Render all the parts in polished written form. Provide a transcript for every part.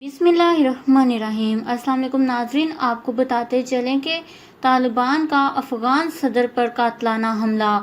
बिस्मिल्लाहिर्रहमानिर्रहीम। अस्सलाम वालेकुम नाजरीन, आपको बताते चलें कि तालिबान का अफगान सदर पर कातलाना हमला।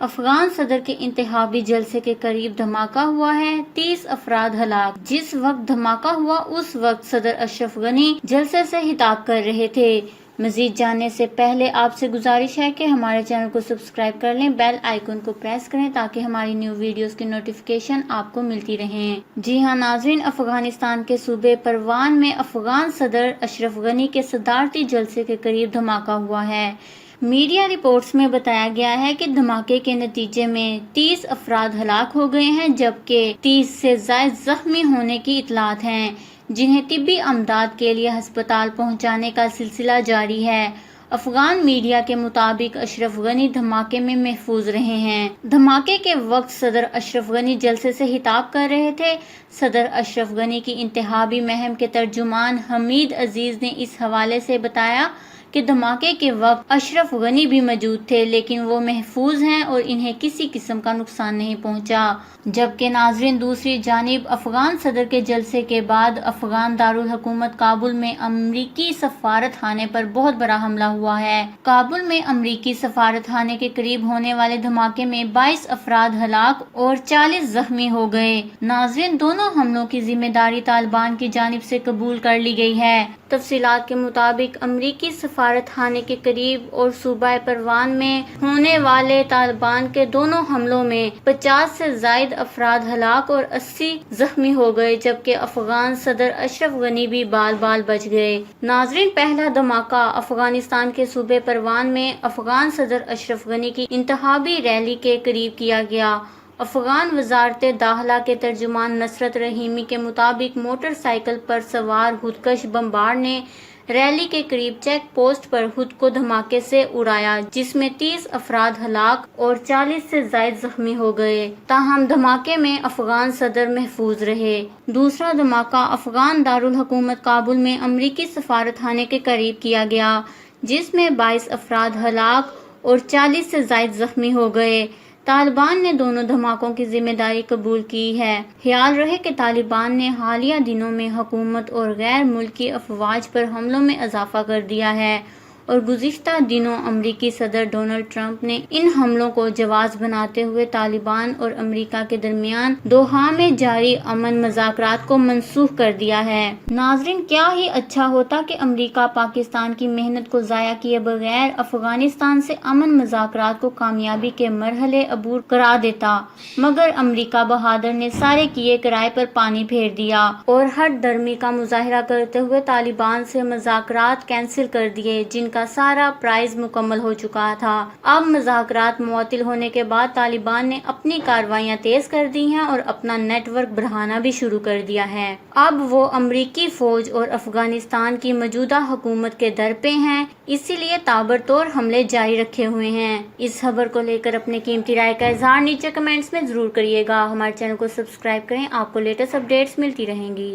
अफगान सदर के इंतखाबी जलसे के करीब धमाका हुआ है, 30 अफराद हलाक। जिस वक्त धमाका हुआ उस वक्त सदर अशरफ गनी जलसे से खिताब कर रहे थे। मजीद जानने से पहले आपसे गुजारिश है कि हमारे चैनल को सब्सक्राइब कर लें, बेल आइकन को प्रेस करें ताकि हमारी न्यू वीडियोस की नोटिफिकेशन आपको मिलती रहें। जी हाँ नाजरीन, अफगानिस्तान के सूबे परवान में अफगान सदर अशरफ गनी के सदारती जलसे के करीब धमाका हुआ है। मीडिया रिपोर्ट्स में बताया गया है कि धमाके के नतीजे में 30 अफराद हलाक हो गए हैं, जबकि 30 से ज्यादा जख्मी होने की इतलात हैं, जिन्हें तिब्बी अमदाद के लिए अस्पताल पहुंचाने का सिलसिला जारी है। अफगान मीडिया के मुताबिक अशरफ गनी धमाके में महफूज रहे हैं। धमाके के वक्त सदर अशरफ गनी जलसे से खिताब कर रहे थे। सदर अशरफ गनी की इंतखाबी मुहिम के तर्जुमान हमीद अजीज ने इस हवाले से बताया कि धमाके के वक्त अशरफ गनी भी मौजूद थे, लेकिन वो महफूज हैं और इन्हें किसी किस्म का नुकसान नहीं पहुंचा। जबकि नाजरीन, दूसरी जानिब अफगान सदर के जलसे के बाद अफगान दारुल हुकूमत काबुल में अमरीकी सफारत खाने पर बहुत बड़ा हमला हुआ है। काबुल में अमरीकी सफारत खाने के करीब होने वाले धमाके में 22 अफराद हलाक और 40 जख्मी हो गए। नाजरीन, दोनों हमलों की जिम्मेदारी तालिबान की जानिब से कबूल कर ली गई है। तफसीलात के मुताबिक अमरीकी सफारत खाने के करीब और सूबा परवान में होने वाले तालिबान के दोनों हमलों में 50 से ज्यादा अफराद हलाक और 80 जख्मी हो गए, जबकि अफगान सदर अशरफ गनी भी बाल बाल बच गए। नाजरीन, पहला धमाका अफगानिस्तान के सूबे परवान में अफगान सदर अशरफ गनी की इंतखाबी रैली के करीब किया गया। अफगान वजारत दाखिला के तर्जुमान नसरत रहीमी के मुताबिक मोटरसाइकिल पर सवार खुदकश बमबार ने रैली के करीब चेक पोस्ट पर खुद को धमाके से उड़ाया, जिसमें 30 अफराद हलाक और 40 से ज्यादा जख्मी हो गए। ताहम धमाके में अफगान सदर महफूज रहे। दूसरा धमाका अफगान दारुल हुकूमत काबुल में अमरीकी सफारत खाने के करीब किया गया, जिसमें 22 अफराद हलाक और 40 से ज्यादा जख्मी हो गए। तालिबान ने दोनों धमाकों की जिम्मेदारी कबूल की है। ख्याल रहे कि तालिबान ने हालिया दिनों में हुकूमत और गैर मुल्की अफवाज पर हमलों में इजाफा कर दिया है और गुज़िश्ता दिनों अमरीकी सदर डोनाल्ड ट्रंप ने इन हमलों को जवाज़ बनाते हुए तालिबान और अमरीका के दरमियान दोहा में जारी अमन मज़ाकरात को मनसूख कर दिया है। नाजरीन, क्या ही अच्छा होता कि अमरीका पाकिस्तान की मेहनत को ज़ाया किए बगैर अफगानिस्तान से अमन मज़ाकरात को कामयाबी के मरहले अबूर करा देता, मगर अमरीका बहादुर ने सारे किए किराए पर पानी फेर दिया और हर दर्मी का मुजाहरा करते हुए तालिबान से मज़ाकरात कैंसिल कर दिए, जिनका सारा प्राइज मुकम्मल हो चुका था। अब मुज़ाकरात मुअत्तल होने के बाद तालिबान ने अपनी कार्रवाइयां तेज कर दी हैं और अपना नेटवर्क बढ़ाना भी शुरू कर दिया है। अब वो अमरीकी फौज और अफगानिस्तान की मौजूदा हुकूमत के दर पे हैं, इसीलिए ताबड़तोड़ हमले जारी रखे हुए हैं। इस खबर को लेकर अपने कीमती राय का इजहार नीचे कमेंट्स में जरूर करिएगा। हमारे चैनल को सब्सक्राइब करें, आपको लेटेस्ट अपडेट्स मिलती रहेंगी।